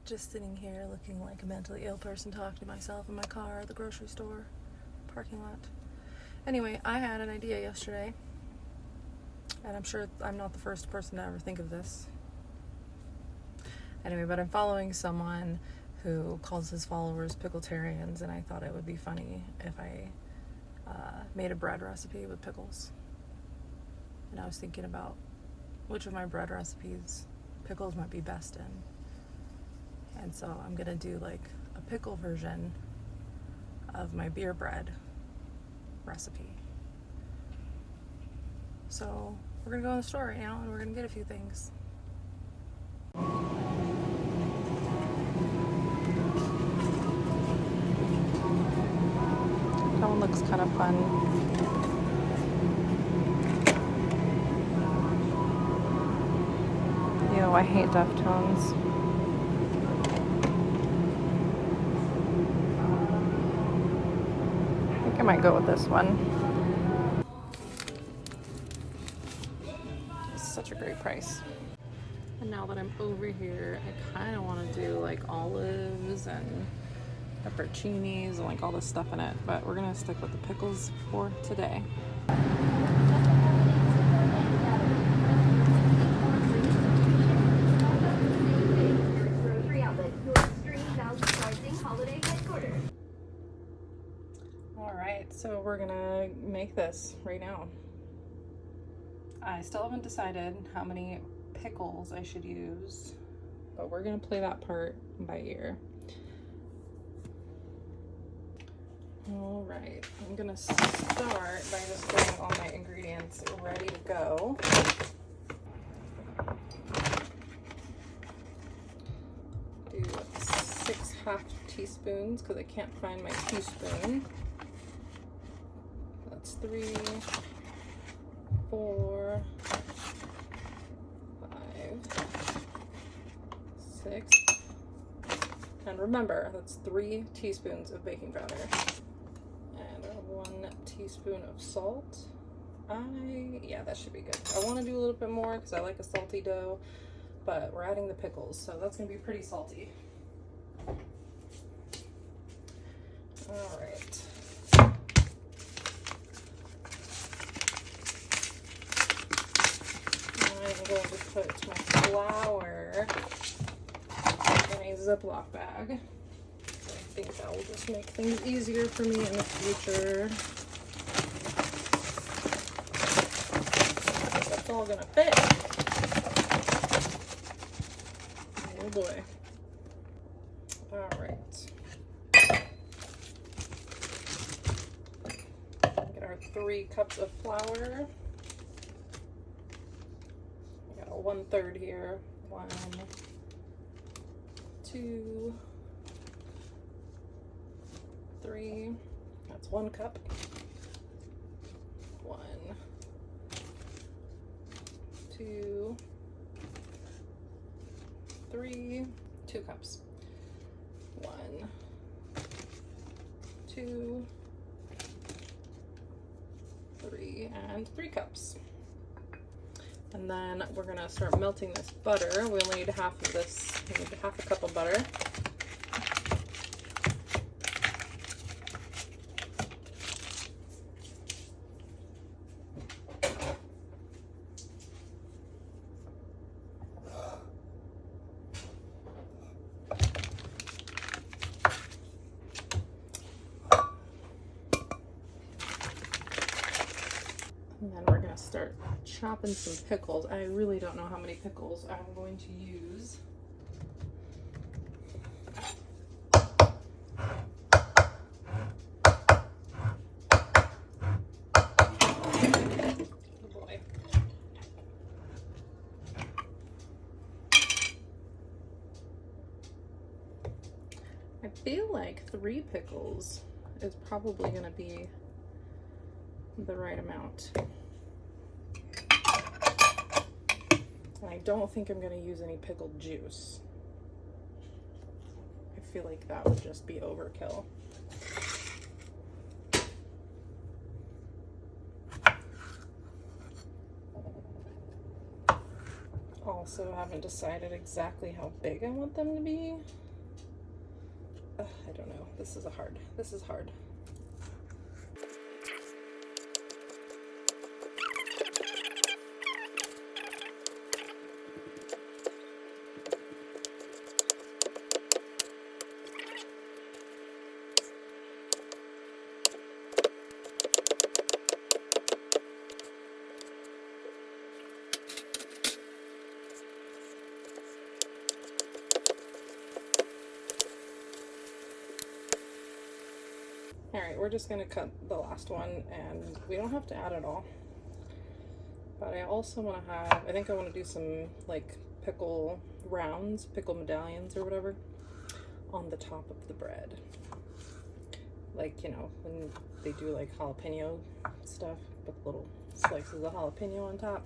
just sitting here looking like a mentally ill person talking to myself in my car at the grocery store parking lot. Anyway, I had an idea yesterday, and I'm sure I'm not the first person to ever think of this. Anyway, but I'm following someone who calls his followers Pickletarians, and I thought it would be funny if I made a bread recipe with pickles. And I was thinking about which of my bread recipes pickles might be best in. And so I'm gonna do like a pickle version of my beer bread recipe. So we're gonna go in the store right now and we're gonna get a few things. That one looks kind of fun. Ew, I hate Deftones. I think I might go with this one. It's such a great price. And now that I'm over here, I kind of want to do like olives and pepperoncinis and like all this stuff in it, but we're gonna stick with the pickles for today. Alright, so we're gonna make this right now. I still haven't decided how many pickles I should use, but we're gonna play that part by ear. Alright, I'm gonna start by just getting all my ingredients ready to go. Do 6 half teaspoons because I can't find my teaspoon. That's 3, 4, 5, 6. And remember, that's 3 teaspoons of baking powder. And 1 teaspoon of salt. Yeah, that should be good. I want to do a little bit more because I like a salty dough, but we're adding the pickles, so that's going to be pretty salty. All right. I'm going to put my flour in a Ziploc bag. I think that will just make things easier for me in the future. I think that's all gonna fit. Oh boy. Alright. Get our 3 cups of flour. I got a 1/3 here. 1, 2, 3, that's 1 cup. 1, 2, 3, 2 cups. 1, 2, 3, and 3 cups. And then we're gonna start melting this butter. We only need half of this. We need half a cup of butter. And then we're gonna start chopping some pickles. I really don't know how many pickles I'm going to use. Oh boy. I feel like 3 pickles is probably gonna be the right amount. And I don't think I'm going to use any pickled juice. I feel like that would just be overkill. also haven't decided exactly how big I want them to be. I don't know. This is hard. Alright, we're just going to cut the last one, and we don't have to add it all. But I also want to have, I think I want to do some like pickle rounds, pickle medallions or whatever, on the top of the bread. Like, you know, when they do like jalapeno stuff with little slices of jalapeno on top.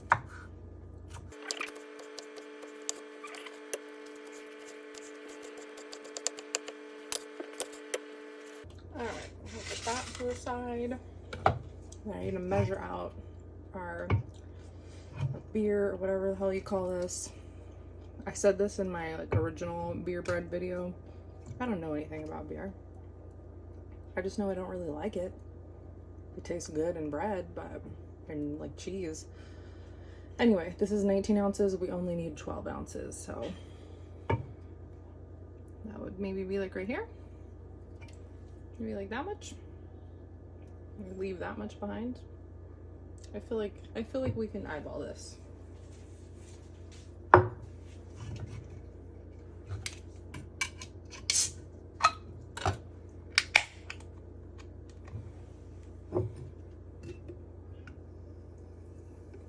Alright, we'll put that to the side. Now I need to measure out our beer, or whatever the hell you call this. I said this in my like original beer bread video. I don't know anything about beer. I just know I don't really like it. It tastes good in bread, but and like cheese. Anyway, this is 19 ounces. We only need 12 ounces, so that would maybe be like right here. Maybe like that much. Leave that much behind. I feel like we can eyeball this.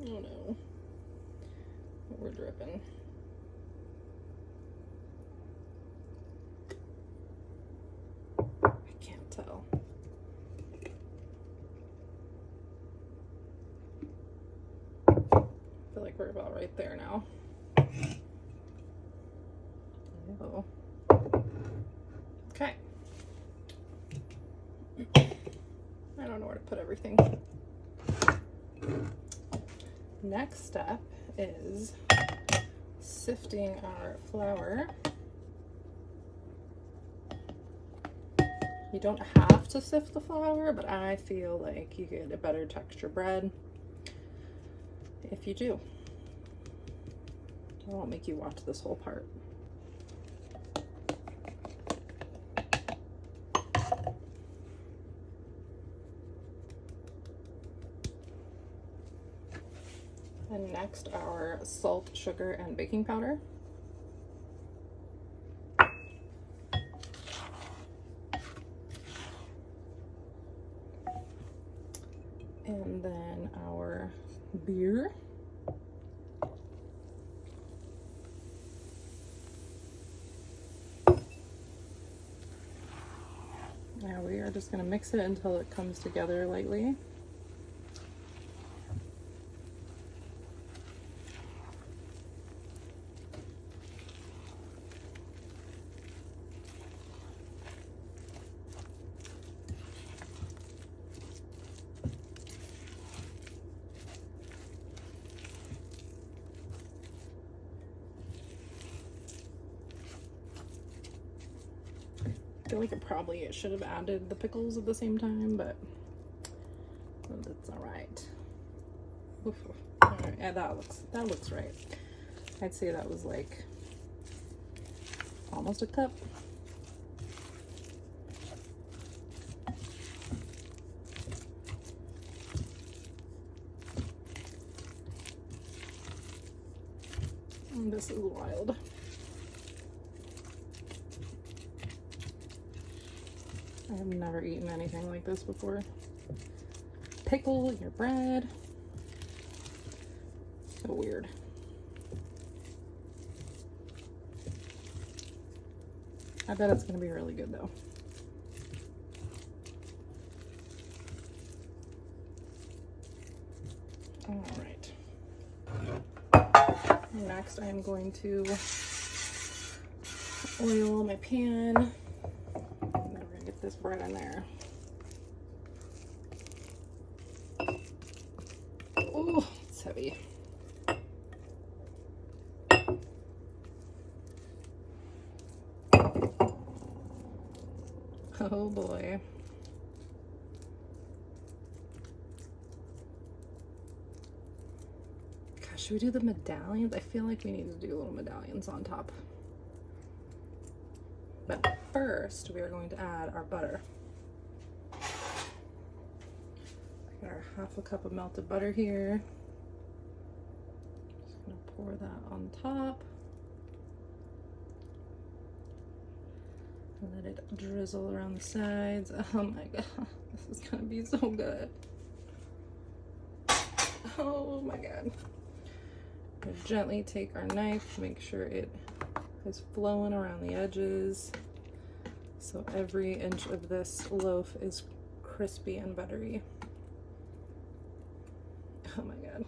Oh no. We're dripping. I can't tell. I feel like we're about right there now. Oh. Okay. I don't know where to put everything. Next step is sifting our flour. You don't have to sift the flour, but I feel like you get a better texture bread if you do. I won't make you watch this whole part. And next, our salt, sugar, and baking powder. And then our beer. Now we are just going to mix it until it comes together lightly. I feel like it should have added the pickles at the same time, but that's all right. Oof. All right, yeah, that looks right. I'd say that was like almost a cup. And this is wild. I have never eaten anything like this before. Pickle your bread. So weird. I bet it's gonna be really good though. All right. Next, I'm going to oil my pan. Get this bread in there. Oh, it's heavy. Oh boy. Gosh, should we do the medallions? I feel like we need to do little medallions on top. But first, we are going to add our butter. I got our half a cup of melted butter here. Just gonna pour that on top. And let it drizzle around the sides. Oh my god, this is gonna be so good. Oh my god. We'll gently take our knife, make sure it is flowing around the edges, so every inch of this loaf is crispy and buttery. Oh my god.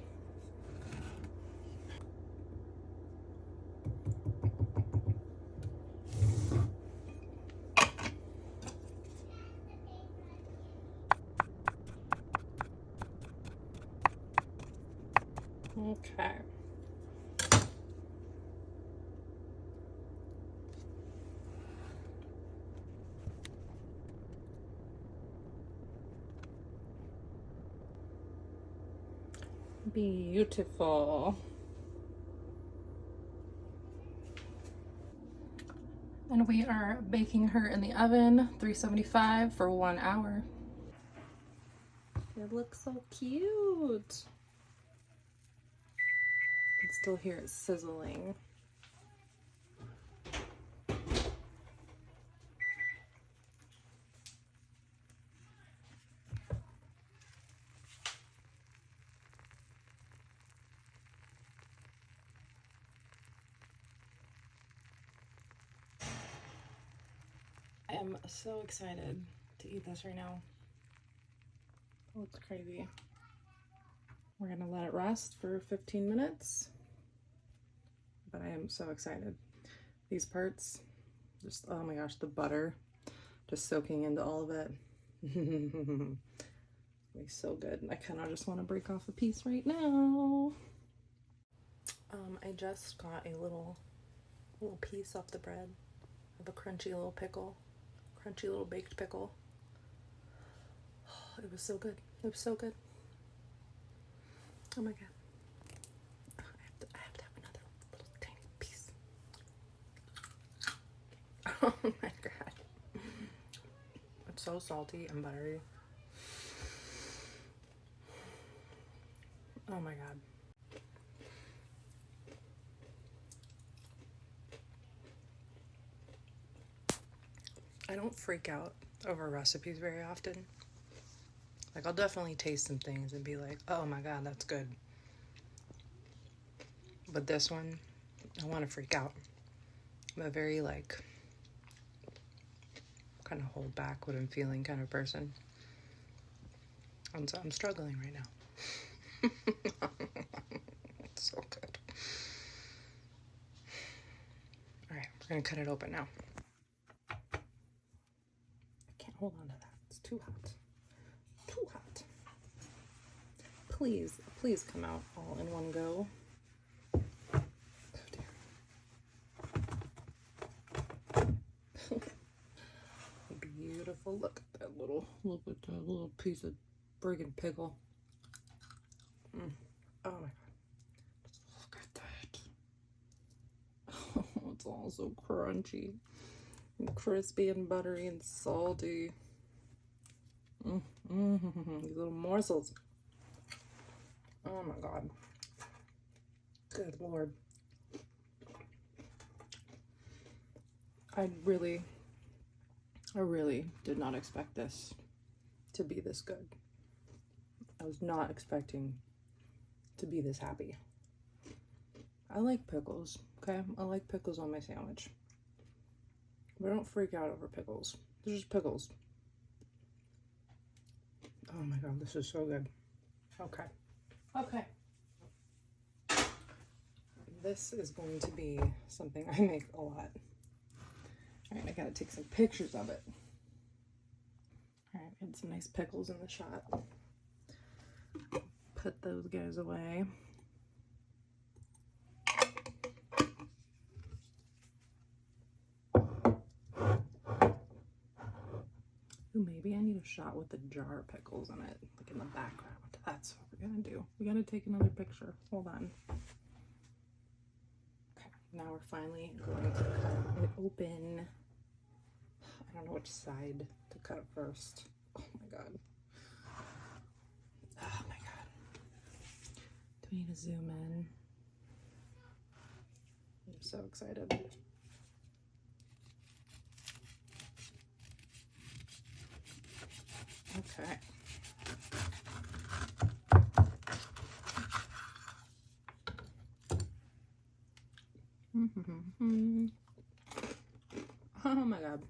Okay. Beautiful. And we are baking her in the oven, 375 for 1 hour. It looks so cute. I can still hear it sizzling. I am so excited to eat this right now. It looks crazy. We're gonna let it rest for 15 minutes, but I am so excited. These parts, just, oh my gosh, the butter just soaking into all of it. It's gonna be so good. I kind of just want to break off a piece right now. I just got a little piece off the bread of a crunchy little pickle, crunchy little baked pickle. Oh, it was so good. It was so good. Oh my god. I have to have another little tiny piece. Oh my god. It's so salty and buttery. Oh my god. I don't freak out over recipes very often. Like, I'll definitely taste some things and be like, oh my god, that's good. But this one, I want to freak out. I'm a very, like, kind of hold back what I'm feeling kind of person. And so I'm struggling right now. It's so good. Alright, we're going to cut it open now. I can't hold on to that. It's too hot. Too hot. Please, please come out all in one go. Oh dear. Beautiful. Look at that little piece of friggin' pickle. Oh my god. Look at that. Oh, it's all so crunchy and crispy and buttery and salty. These little morsels. Oh my god. Good lord. I really did not expect this to be this good. I was not expecting to be this happy. I like pickles, okay? I like pickles on my sandwich. But don't freak out over pickles. They're just pickles. Oh my god, this is so good. Okay. Okay. This is going to be something I make a lot. Alright, I gotta take some pictures of it. Alright, get some nice pickles in the shot. Put those guys away. Ooh, maybe I need a shot with the jar of pickles in it, like in the background. That's what we're gonna do. We gotta take another picture. Hold on. Okay, now we're finally going to cut it open. I don't know which side to cut first. Oh my god. Oh my god. Do we need to zoom in? I'm so excited. Okay. Oh my god.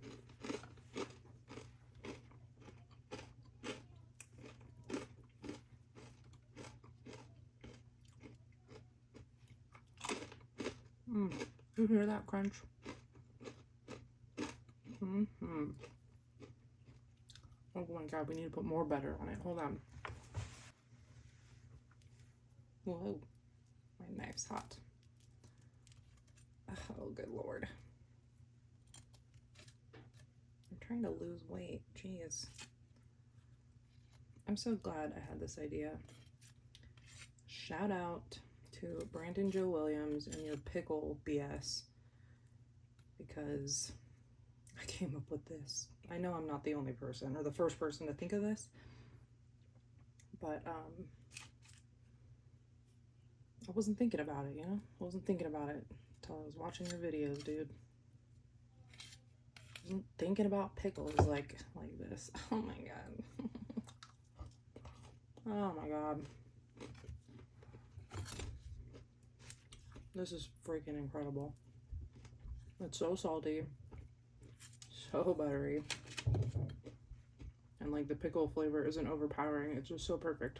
You hear that crunch? Oh my god, we need to put more butter on it. Hold on. Whoa, my knife's hot. Oh, good lord. I'm trying to lose weight. Jeez. I'm so glad I had this idea. Shout out to Brandon Joe Williams and your pickle BS, because I came up with this. I know I'm not the only person or the first person to think of this, but I wasn't thinking about it, you know? I wasn't thinking about it until I was watching your videos, dude. I wasn't thinking about pickles like this. Oh my god. Oh my god. This is freaking incredible. It's so salty, so buttery, and like the pickle flavor isn't overpowering. It's just so perfect.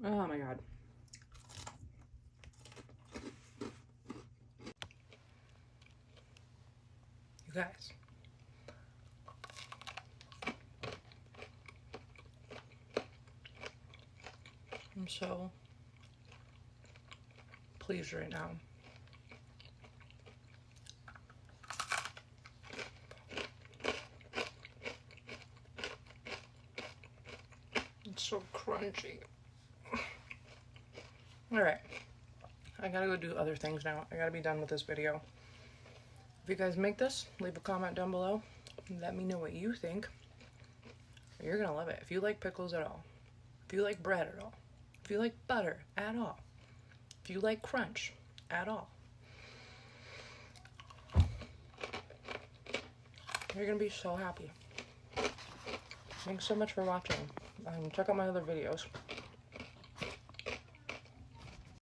Oh my god. You guys, I'm so pleased right now. It's so crunchy. Alright, I gotta go do other things now. I gotta be done with this video. If you guys make this, leave a comment down below. Let me know what you think. You're gonna love it. If you like pickles at all, if you like bread at all, if you like butter at all, if you like crunch at all, you're gonna be so happy. Thanks so much for watching. Check out my other videos.